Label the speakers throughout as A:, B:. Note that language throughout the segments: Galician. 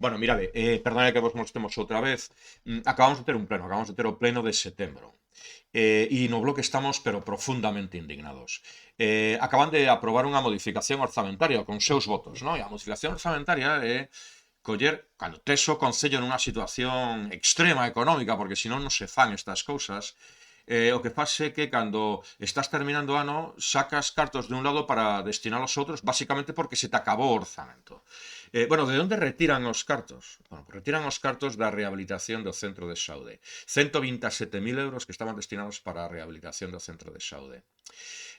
A: Bueno, mirade, perdonade que vos molestemos outra vez. Acabamos de ter un pleno, acabamos de ter o pleno de setembro. E no Bloque estamos, pero profundamente indignados. Acaban de aprobar unha modificación orzamentaria con seus votos, non? E a modificación orzamentaria é coller, cando tes o Concello nunha situación extrema económica, porque senón non se fan estas cousas, o que faz é que cando estás terminando o ano sacas cartos de un lado para destinar aos outros, basicamente porque se te acabou o orzamento. Bueno, de onde retiran os cartos? Bueno, pues retiran os cartos da rehabilitación do centro de saúde. 127.000 euros que estaban destinados para a rehabilitación do centro de saúde.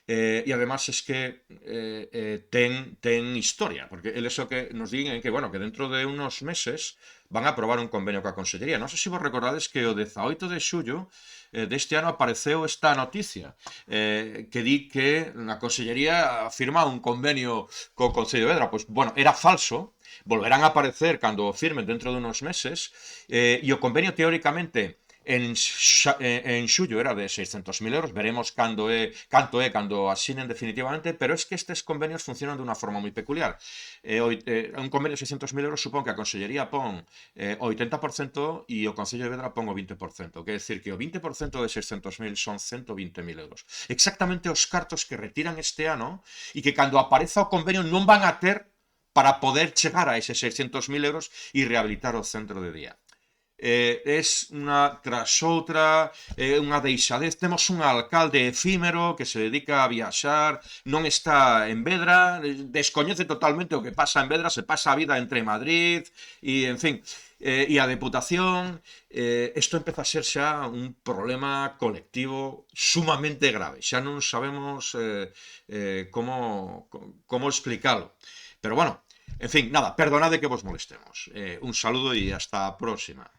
A: E además es que ten historia, porque eles o que nos din é que, bueno, que dentro de unos meses van a aprobar un convenio coa Consellería. Non sei se vos recordades que o 18 de xullo deste ano apareceu esta noticia que di que a Consellería firma un convenio co Concello de Vedra. Pois, bueno, era falso, volverán a aparecer cando o firmen dentro de unos meses, e o convenio teóricamente en xullo era de 600.000 euros, veremos canto é cando asinen definitivamente, pero es que estes convenios funcionan dunha forma moi peculiar. Un convenio de 600.000 euros supón que a Consellería pon o 80% e o Concello de Vedra pon o 20%, quer decir que o 20% de 600.000 son 120.000 euros. Exactamente os cartos que retiran este ano e que cando apareza o convenio non van a ter para poder chegar a eses 600.000 euros e rehabilitar o centro de día. Es unha tras outra, unha deixadez. Temos un alcalde efímero que se dedica a viaxar, non está en Vedra, descoñece totalmente o que pasa en Vedra, se pasa a vida entre Madrid e, en fin, e a Deputación. Isto empeza a ser xa un problema colectivo sumamente grave. Xa non sabemos como explicalo. Pero bueno, en fin, nada, perdonade que vos molestemos. Un saludo e hasta a próxima.